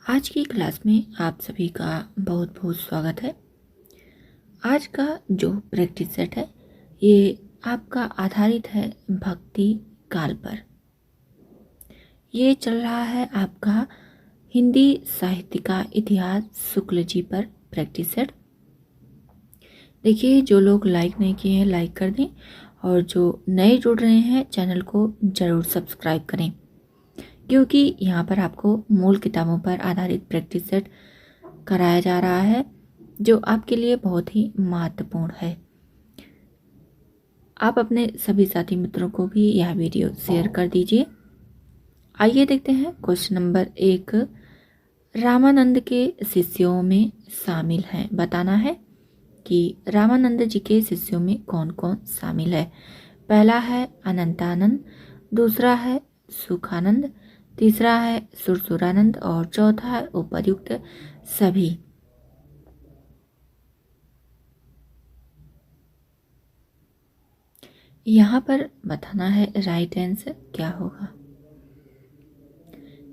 आज की क्लास में आप सभी का बहुत बहुत स्वागत है। आज का जो प्रैक्टिस सेट है ये आपका आधारित है भक्ति काल पर। ये चल रहा है आपका हिंदी साहित्य का इतिहास शुक्ल जी पर प्रैक्टिस सेट। देखिए, जो लोग लाइक नहीं किए हैं लाइक कर दें और जो नए जुड़ रहे हैं चैनल को ज़रूर सब्सक्राइब करें, क्योंकि यहाँ पर आपको मूल किताबों पर आधारित प्रैक्टिस सेट कराया जा रहा है जो आपके लिए बहुत ही महत्वपूर्ण है। आप अपने सभी साथी मित्रों को भी यह वीडियो शेयर कर दीजिए। आइए देखते हैं क्वेश्चन नंबर 1। रामानंद के शिष्यों में शामिल हैं। बताना है कि रामानंद जी के शिष्यों में कौन कौन शामिल है। पहला है अनंतानंद, दूसरा है सुखानंद, तीसरा है सुरसुरानंद और चौथा है उपर्युक्त सभी। यहाँ पर बताना है राइट आंसर क्या होगा।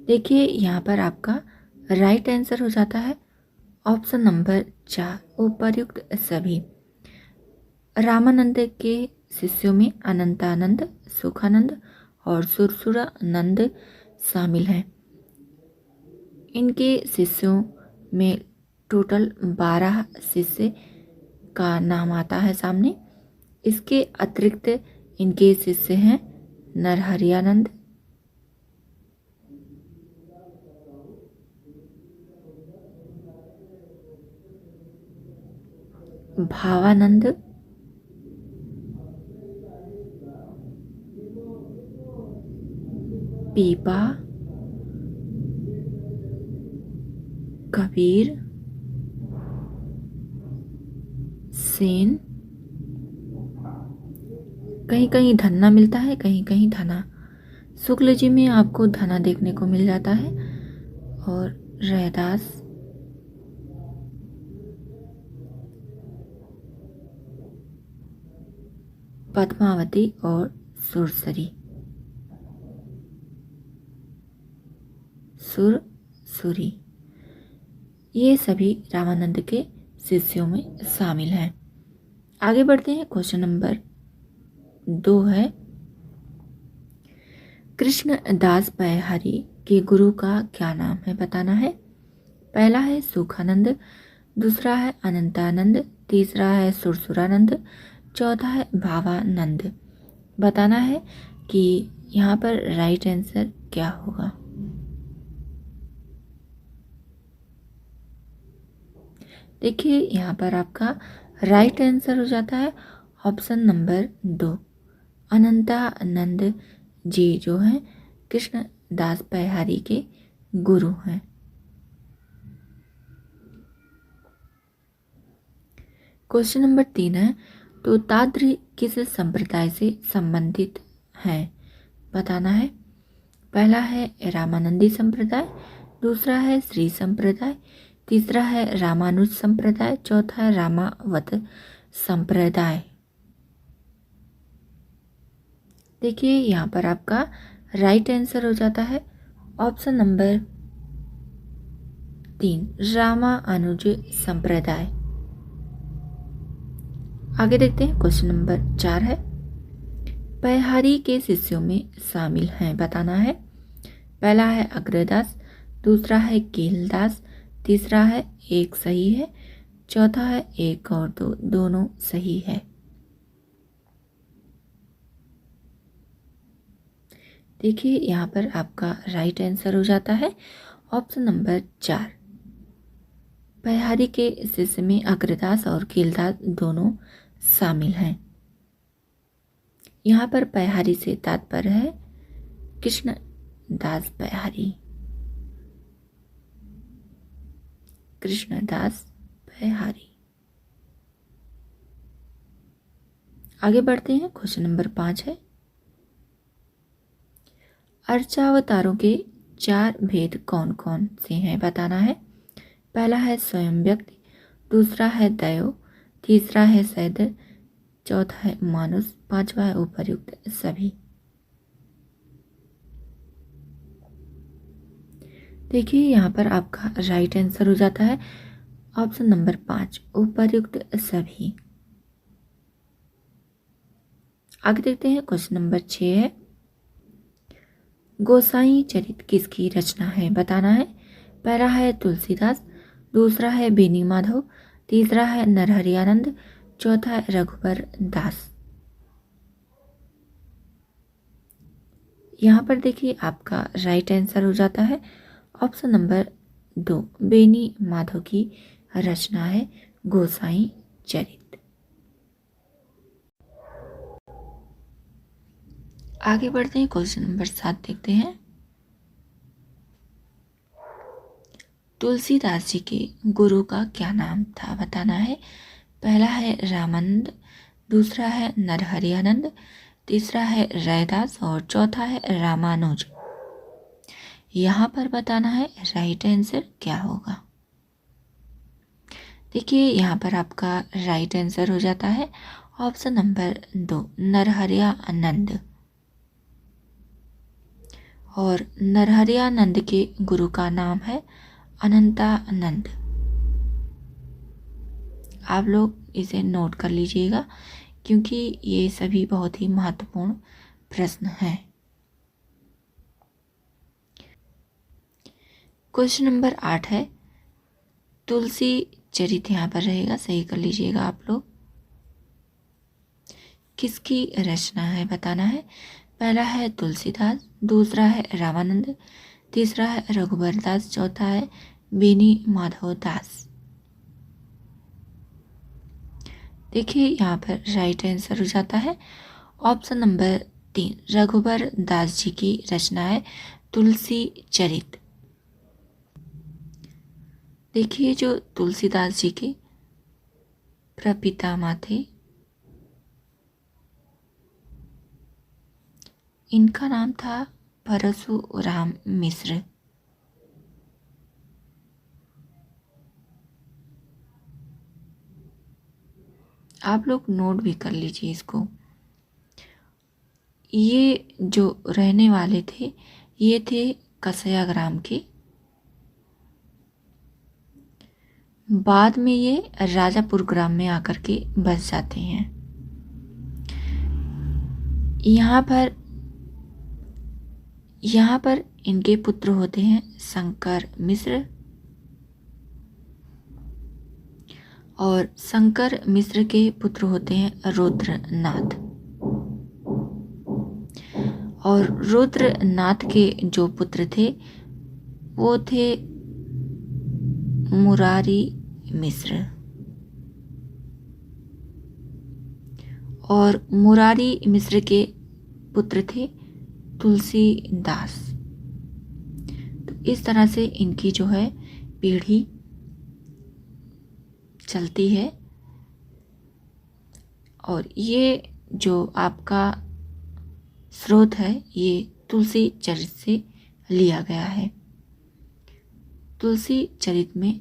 देखिए, यहाँ पर आपका राइट आंसर हो जाता है ऑप्शन नंबर 4, उपर्युक्त सभी। रामानंद के शिष्यों में अनंतानंद, सुखानंद और सुरसुरानंद शामिल हैं। इनके शिष्यों में टोटल 12 शिष्य का नाम आता है सामने। इसके अतिरिक्त इनके शिष्य हैं नरहरियानंद, भावानंद, पीपा, कबीर, सेन, कहीं कहीं धन्ना मिलता है, कहीं कहीं धना। शुक्ल जी में आपको धना देखने को मिल जाता है और रैदास, पद्मावती और सुरसरी, सुरसुरी, ये सभी रामानंद के शिष्यों में शामिल हैं। आगे बढ़ते हैं। क्वेश्चन नंबर 2 है कृष्णदास पैहारी के गुरु का क्या नाम है। बताना है। पहला है सुखानंद, दूसरा है अनंतानंद, तीसरा है सुरसुरानंद, चौथा है भावानंद। बताना है कि यहाँ पर राइट आंसर क्या होगा। देखिए, यहाँ पर आपका राइट आंसर हो जाता है ऑप्शन नंबर 2, अनंतानंद जी जो हैं कृष्णदास पैहारी के गुरु हैं। क्वेश्चन नंबर 3 है तो ताद्री किस संप्रदाय से संबंधित हैं। बताना है। पहला है रामानंदी संप्रदाय, दूसरा है श्री संप्रदाय, तीसरा है रामानुज संप्रदाय, चौथा है रामावत संप्रदाय। देखिए, यहाँ पर आपका राइट आंसर हो जाता है ऑप्शन नंबर 3, रामानुज संप्रदाय। आगे देखते हैं। क्वेश्चन नंबर 4 है पैहारी के शिष्यों में शामिल हैं। बताना है। पहला है अग्रदास, दूसरा है कीलदास, तीसरा है एक सही है, चौथा है एक और दो, दोनों सही है। देखिए, यहाँ पर आपका राइट आंसर हो जाता है ऑप्शन नंबर 4, पैहारी के शिष्य में अग्रदास और कीलदास दोनों शामिल हैं। यहाँ पर पैहारी से तात्पर्य है कृष्णदास पैहारी, कृष्णदास पैहारी। आगे बढ़ते हैं। क्वेश्चन नंबर 5 है अर्चावतारों के 4 भेद कौन कौन से हैं। बताना है। पहला है स्वयं व्यक्ति, दूसरा है दैव, तीसरा है सैद, चौथा है मानुष, पांचवा है उपर्युक्त सभी। देखिए यहाँ पर आपका राइट आंसर हो जाता है ऑप्शन नंबर 5, उपर्युक्त सभी। आगे देखते हैं, क्वेश्चन नंबर 6 है, गोसाई चरित किसकी रचना है, बताना है। पहला है तुलसीदास, दूसरा है बेनी माधव, तीसरा है नरहरि आनंद, चौथा है रघुबर दास। यहाँ पर देखिए आपका राइट आंसर हो जाता है ऑप्शन नंबर 2, बेनी माधव की रचना है गोसाई चरित। आगे बढ़ते हैं, क्वेश्चन नंबर 7 देखते हैं। तुलसीदास जी के गुरु का क्या नाम था, बताना है। पहला है रामानंद, दूसरा है नरहरि आनंद, तीसरा है रैदास और चौथा है रामानुज। यहाँ पर बताना है राइट आंसर क्या होगा। देखिए यहाँ पर आपका राइट आंसर हो जाता है ऑप्शन नंबर 2, नरहरि आनंद। और नरहरि आनंद के गुरु का नाम है अनंतानंद। आप लोग इसे नोट कर लीजिएगा क्योंकि ये सभी बहुत ही महत्वपूर्ण प्रश्न हैं। क्वेश्चन नंबर 8 है, तुलसी चरित यहाँ पर रहेगा, सही कर लीजिएगा आप लोग। किसकी रचना है, बताना है। पहला है तुलसीदास, दूसरा है रामानंद, तीसरा है रघुबर दास, चौथा है बेनी माधव दास। देखिए यहाँ पर राइट आंसर हो जाता है ऑप्शन नंबर 3, रघुबर दास जी की रचना है तुलसी चरित। देखिए जो तुलसीदास जी के प्रपितामह थे, इनका नाम था परशुराम मिश्र। आप लोग नोट भी कर लीजिए इसको। ये जो रहने वाले थे, ये थे कसया ग्राम के। बाद में ये राजापुर ग्राम में आकर के बस जाते हैं। यहाँ पर इनके पुत्र होते हैं शंकर मिश्र, और शंकर मिश्र के पुत्र होते हैं रुद्रनाथ। और रुद्रनाथ के जो पुत्र थे वो थे मुरारी मिश्र। और मुरारी मिश्र के पुत्र थे तुलसीदास। तो इस तरह से इनकी जो है पीढ़ी चलती है। और ये जो आपका स्रोत है ये तुलसी चरित से लिया गया है। तुलसी चरित में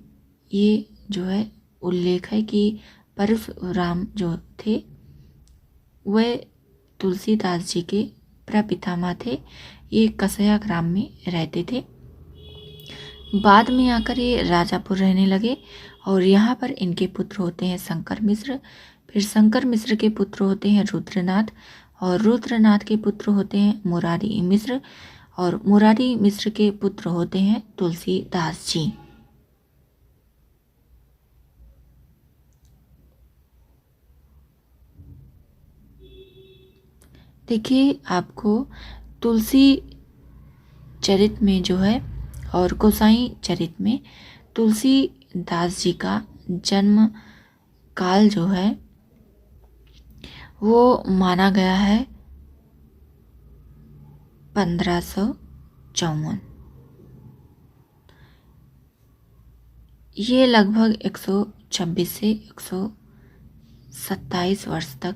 ये जो है उल्लेख है कि परशुराम जो थे वह तुलसीदास जी के प्रपितामह थे। ये कसया ग्राम में रहते थे। बाद में आकर ये राजापुर रहने लगे और यहाँ पर इनके पुत्र होते हैं शंकर मिश्र। फिर शंकर मिश्र के पुत्र होते हैं रुद्रनाथ, और रुद्रनाथ के पुत्र होते हैं मुरारी मिश्र, और मुरारी मिश्र के पुत्र होते हैं तुलसीदास जी। देखिए आपको तुलसी चरित में जो है और गोसाई चरित में तुलसीदास जी का जन्म काल जो है वो माना गया है 1554। ये लगभग 126 से 127 वर्ष तक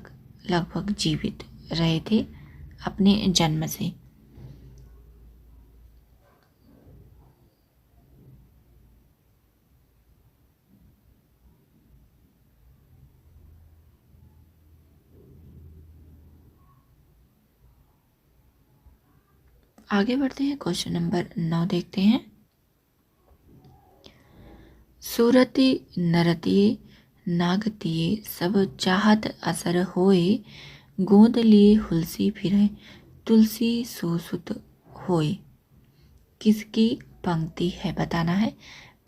लगभग जीवित रहे थे अपने जन्म से। आगे बढ़ते हैं, क्वेश्चन नंबर 9 देखते हैं। सूरति नरतिये नागतिये सब चाहत असर होए, गोद लिए हुलसी फिरे तुलसी सुसुत होए। किसकी पंक्ति है बताना है।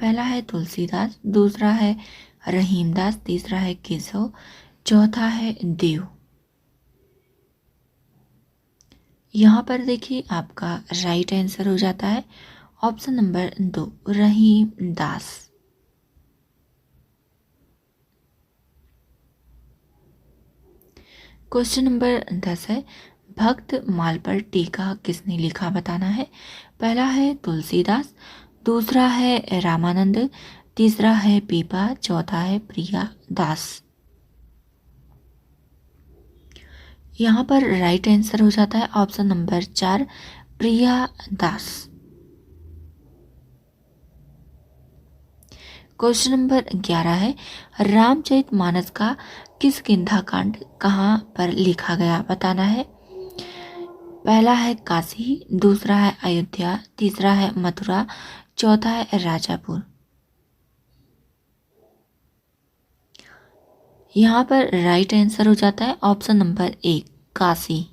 पहला है तुलसीदास, दूसरा है रहीमदास, तीसरा है केशव, चौथा है देव। यहाँ पर देखिए आपका राइट आंसर हो जाता है option number 2 Rahimdas. Question number 10 है भक्त माल पर टीका किसने लिखा बताना है। पहला है तुलसीदास, दूसरा है रामानंद, तीसरा है पीपा, चौथा है प्रिया दास। यहाँ पर राइट आंसर हो जाता है ऑप्शन नंबर 4 प्रिया दास। क्वेश्चन नंबर 11 है रामचरितमानस का किष्किंधा कांड कहाँ पर लिखा गया बताना है। पहला है काशी, दूसरा है अयोध्या, तीसरा है मथुरा, चौथा है राजापुर। यहाँ पर राइट आंसर हो जाता है option number 1 Kashi.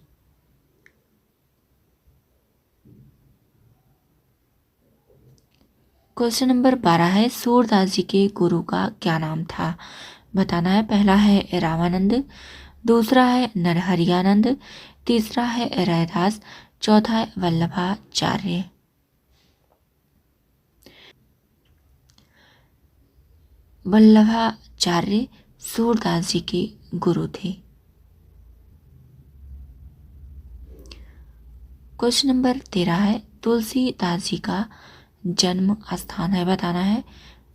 Question number 12 है सूरदास जी के गुरु का क्या नाम था बताना है। पहला है रामानंद, दूसरा है नरहरियानंद, तीसरा है रैदास, चौथा है वल्लभाचार्य। वल्लभाचार्य सूरदास जी के गुरु थे। क्वेश्चन नंबर 13 है तुलसीदास जी का जन्म स्थान है बताना है।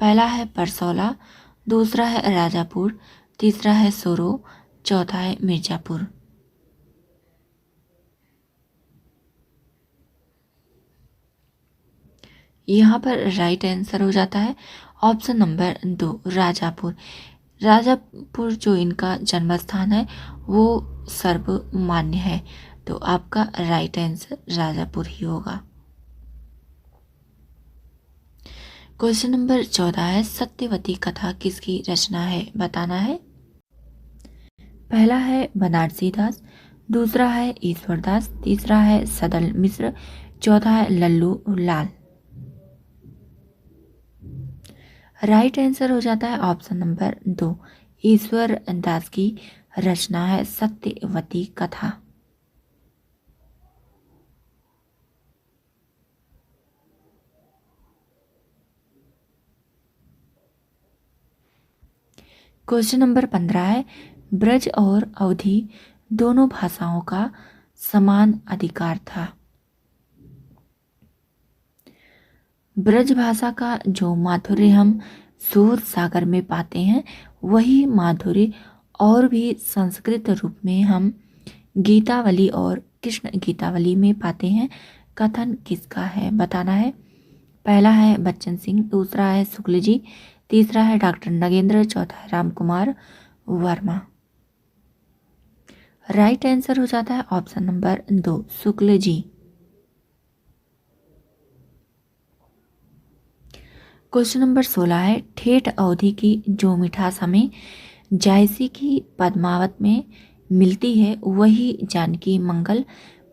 पहला है परसौला, दूसरा है राजापुर, तीसरा है सोरो, चौथा है मिर्जापुर। यहाँ पर राइट आंसर हो जाता है ऑप्शन नंबर 2 राजापुर। राजापुर जो इनका जन्म स्थान है वो सर्वमान्य है, तो आपका राइट आंसर राजापुर ही होगा। क्वेश्चन नंबर 14 है सत्यवती कथा किसकी रचना है बताना है। पहला है बनारसी दास, दूसरा है ईश्वरदास, तीसरा है सदल मिश्र, चौथा है लल्लू लाल। राइट आंसर हो जाता है ऑप्शन नंबर 2 ईश्वर दास की रचना है सत्यवती कथा। क्वेश्चन नंबर 15 है ब्रज और अवधी दोनों भाषाओं का समान अधिकार था। ब्रज भाषा का जो माधुर्य हम सूर सागर में पाते हैं वही माधुर्य और भी संस्कृत रूप में हम गीतावली और कृष्ण गीतावली में पाते हैं। कथन किसका है बताना है। पहला है बच्चन सिंह, दूसरा है शुक्ल जी, तीसरा है डॉक्टर नगेंद्र, चौथा है राम कुमार वर्मा। राइट आंसर हो जाता है option number 2 Shukla ji. Question number 16 है ठेठ अवधि की जो मिठास हमें जायसी की पद्मावत में मिलती है वही जानकी मंगल,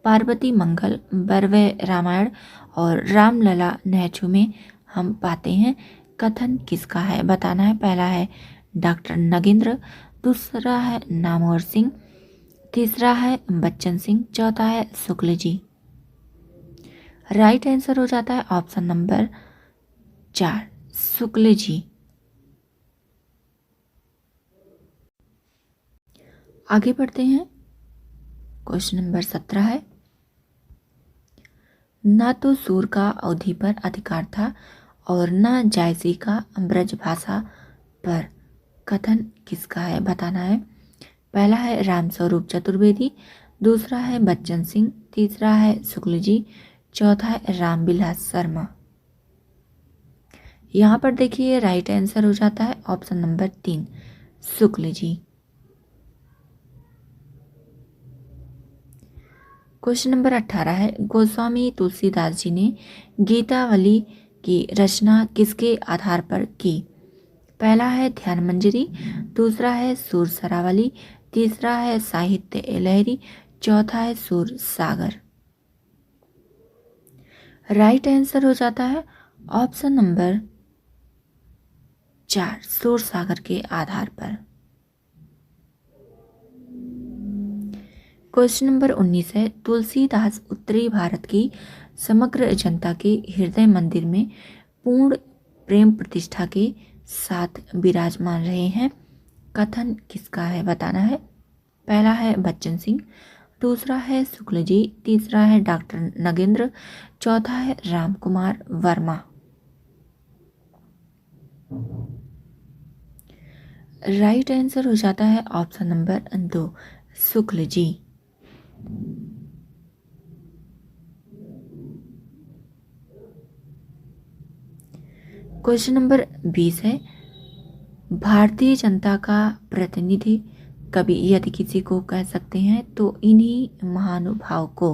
पार्वती मंगल, बरवे रामायण और रामलला नहचू में हम पाते हैं। कथन किसका है बताना है। पहला है डॉक्टर नगेंद्र, दूसरा है नामवर सिंह, तीसरा है बच्चन सिंह, चौथा है शुक्ल जी। राइट आंसर हो जाता है ऑप्शन नंबर 4 शुक्ल जी। आगे बढ़ते हैं। क्वेश्चन नंबर 17 है ना तो सूर का अवधि पर अधिकार था और न जायसी का ब्रज भाषा पर। कथन किसका है बताना है। पहला है रामस्वरूप चतुर्वेदी, दूसरा है बच्चन सिंह, तीसरा है शुक्ल जी, चौथा है रामविलास शर्मा। यहाँ पर देखिए राइट आंसर हो जाता है option number 3 Shukla ji. Question number 18 है गोस्वामी तुलसीदास जी ने गीतावली की रचना किसके आधार पर की। पहला है ध्यान मंजरी, दूसरा है सुर सरावली, तीसरा है साहित्य लहरी, चौथा है सुर सागर। राइट आंसर हो जाता है ऑप्शन नंबर 4, सुर सागर के आधार पर। क्वेश्चन नंबर 19 है, तुलसीदास उत्तरी भारत की समग्र जनता के हृदय मंदिर में पूर्ण प्रेम प्रतिष्ठा के साथ विराजमान रहे हैं। कथन किसका है बताना है। पहला है बच्चन सिंह, दूसरा है शुक्ल जी, तीसरा है डॉक्टर नगेंद्र, चौथा है राम कुमार वर्मा। राइट आंसर हो जाता है option number 2, Shukla ji. Question number 20 है, भारतीय जनता का प्रतिनिधि कवि यदि किसी को कह सकते हैं तो इन्हीं महानुभाव को।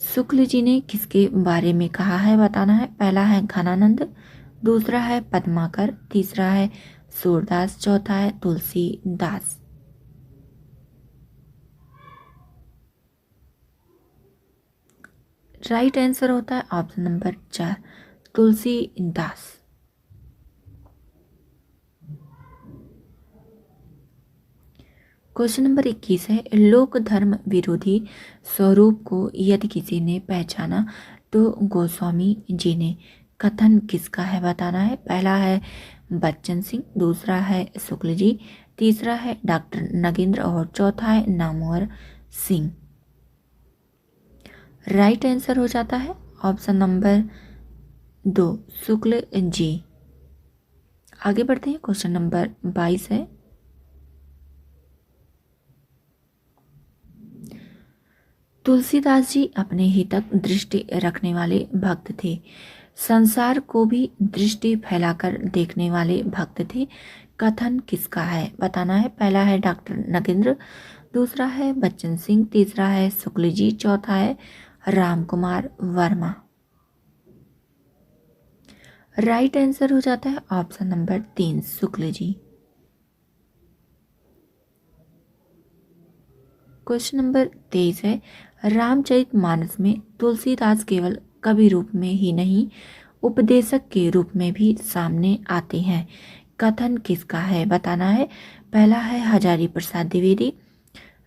शुक्ल जी ने किसके बारे में कहा है बताना है। पहला है घनानंद, दूसरा है पद्माकर, तीसरा है सूरदास, चौथा है तुलसीदास। राइट आंसर होता है option number 4, Tulsidas. Question number 21 है, लोक धर्म विरोधी स्वरूप को यदि किसी ने पहचाना तो गोस्वामी जी ने। कथन किसका है बताना है। पहला है बच्चन सिंह, दूसरा है शुक्ल जी, तीसरा है डॉक्टर नगेंद्र और चौथा है नामवर सिंह। राइट आंसर हो जाता है ऑप्शन नंबर 2, शुक्ल जी। आगे बढ़ते हैं, क्वेश्चन नंबर 22 है, तुलसीदास जी अपने ही तक दृष्टि रखने वाले भक्त थे, संसार को भी दृष्टि फैलाकर देखने वाले भक्त थे। कथन किसका है बताना है। पहला है डॉक्टर नगेंद्र, दूसरा है बच्चन सिंह, तीसरा है शुक्ल जी, चौथा है राम कुमार वर्मा। राइट आंसर हो जाता है option number 3, Shukla ji. Question number 23 है, रामचरितमानस में तुलसीदास केवल कवि रूप में ही नहीं उपदेशक के रूप में भी सामने आते हैं। कथन किसका है बताना है। पहला है हजारी प्रसाद द्विवेदी,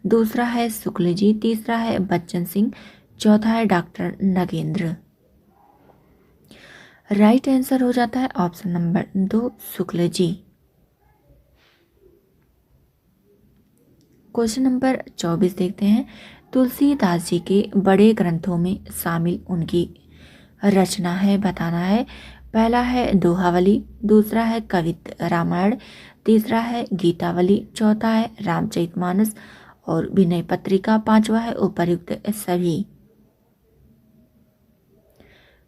दूसरा है शुक्ल जी, तीसरा है बच्चन सिंह, चौथा है डॉक्टर नगेंद्र। राइट आंसर हो जाता है option number 2, Shukla ji. Question number 24 देखते हैं, तुलसीदास जी के बड़े ग्रंथों में शामिल उनकी रचना है बताना है। पहला है दोहावली, दूसरा है कवित्त रामायण, तीसरा है गीतावली, चौथा है रामचरितमानस और विनय पत्रिका, पांचवा है उपर्युक्त सभी।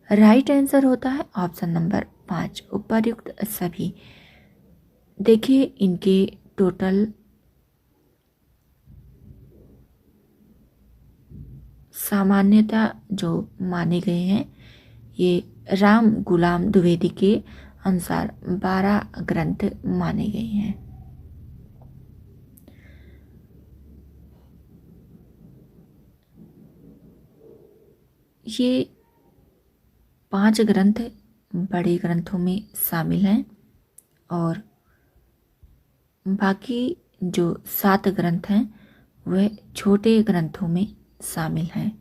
राइट आंसर होता है ऑप्शन नंबर 5, उपर्युक्त सभी। देखिए इनके टोटल सामान्यता जो माने गए हैं, ये राम गुलाम द्विवेदी के अनुसार 12 ग्रंथ माने गए हैं। ये 5 ग्रंथ बड़े ग्रंथों में शामिल हैं और बाकी जो 7 ग्रंथ हैं वह छोटे ग्रंथों में शामिल हैं।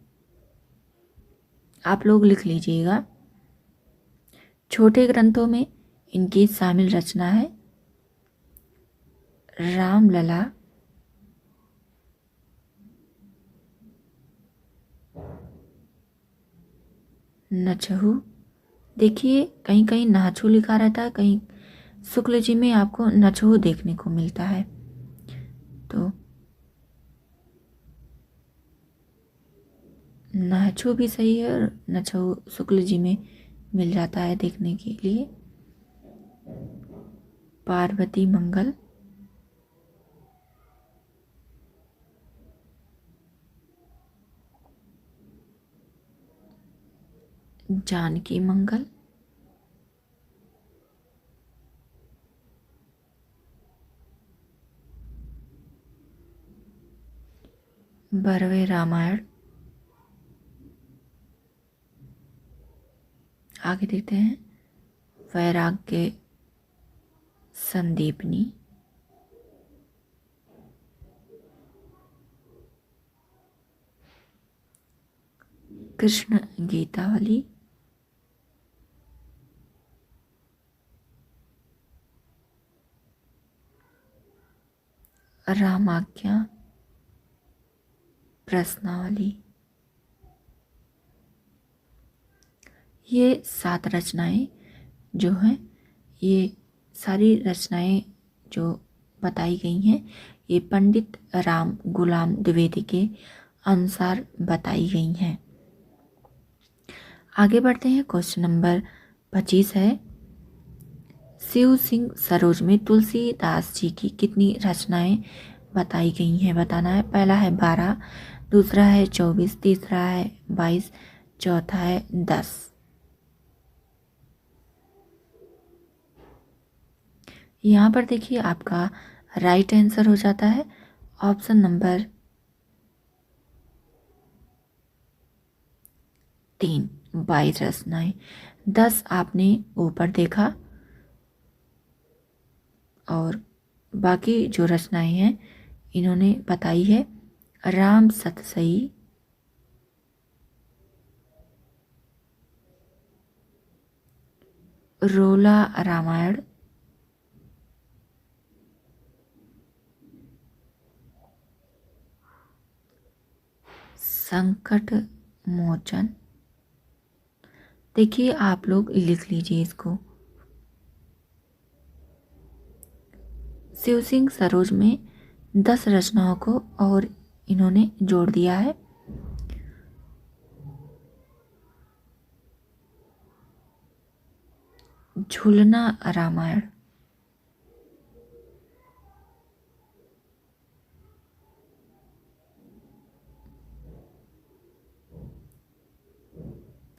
आप लोग लिख लीजिएगा। छोटे ग्रंथों में इनकी शामिल रचना है रामलला, नचहु। देखिए कहीं कहीं नाचू लिखा रहता है, कहीं शुक्ल जी में आपको नचहु देखने को मिलता है। तो नाचू भी सही है और नचहु शुक्ल जी में मिल जाता है देखने के लिए। पार्वती मंगल, जानकी मंगल, बरवे रामायण। आगे देखते हैं वैराग्य संदीपनी, कृष्ण गीतावली, रामाज्ञा प्रश्नावली। ये 7 रचनाएं जो हैं, ये सारी रचनाएं जो बताई गई हैं, ये पंडित राम गुलाम द्विवेदी के अनुसार बताई गई हैं। आगे बढ़ते हैं। क्वेश्चन नंबर 25 है, शिव सिंह सरोज में तुलसीदास जी की कितनी रचनाएं बताई गई हैं, बताना है। पहला है 12, दूसरा है 24, तीसरा है 22, चौथा है 10। यहाँ पर देखिए आपका राइट आंसर हो जाता है ऑप्शन नंबर 3, 22 रचनाएं। 10 आपने ऊपर देखा और बाकी जो रचनाएं हैं इन्होंने बताई है राम सतसई, रोला रामायण, संकट मोचन। देखिए आप लोग लिख लीजिए इसको। शिव सिंह सरोज में 10 रचनाओं को और इन्होंने जोड़ दिया है। झूलना रामायण,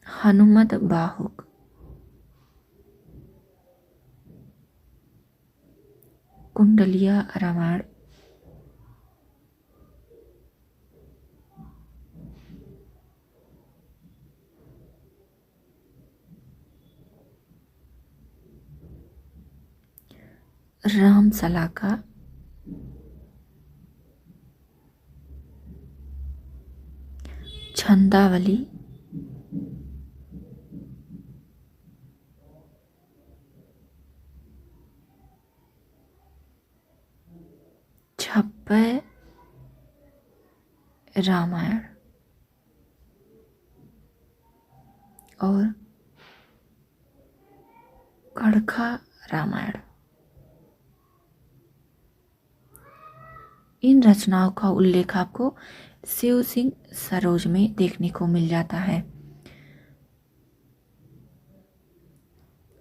हनुमत बाहुक, कुंडलिया रामायण, राम सलाका, छंदावली, छप्पय रामायण और कड़खा रामायण। इन रचनाओं का उल्लेख आपको शिव सिंह सरोज में देखने को मिल जाता है।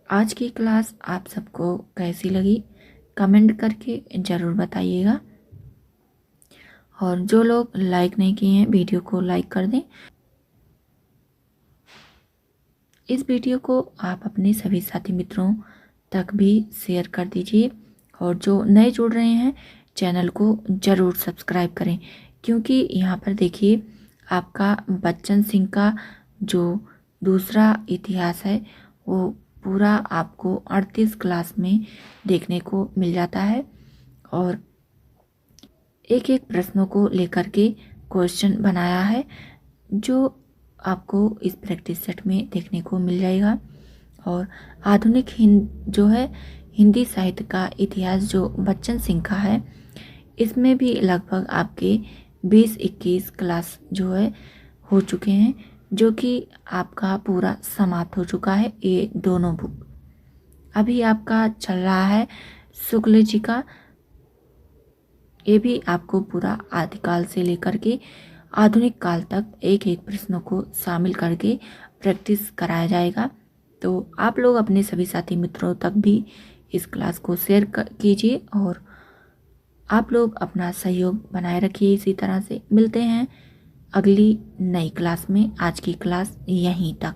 आज की क्लास आप सबको कैसी लगी कमेंट करके ज़रूर बताइएगा, और जो लोग लाइक नहीं किए हैं वीडियो को लाइक कर दें। इस वीडियो को आप अपने सभी साथी मित्रों तक भी शेयर कर दीजिए, और जो नए जुड़ रहे हैं चैनल को ज़रूर सब्सक्राइब करें, क्योंकि यहाँ पर देखिए आपका बच्चन सिंह का जो दूसरा इतिहास है वो पूरा आपको 38 क्लास में देखने को मिल जाता है, और एक एक प्रश्नों को लेकर के क्वेश्चन बनाया है जो आपको इस प्रैक्टिस सेट में देखने को मिल जाएगा। और आधुनिक जो है हिंदी साहित्य का इतिहास जो बच्चन सिंह का है, इसमें भी लगभग आपके 20-21 क्लास जो है हो चुके हैं, जो कि आपका पूरा समाप्त हो चुका है। ये दोनों बुक अभी आपका चल रहा है शुक्ल जी का, ये भी आपको पूरा आदिकाल से लेकर के आधुनिक काल तक एक एक प्रश्नों को शामिल करके प्रैक्टिस कराया जाएगा। तो आप लोग अपने सभी साथी मित्रों तक भी इस क्लास को शेयर कीजिए, और आप लोग अपना सहयोग बनाए रखिए। इसी तरह से मिलते हैं अगली नई क्लास में। आज की क्लास यहीं तक।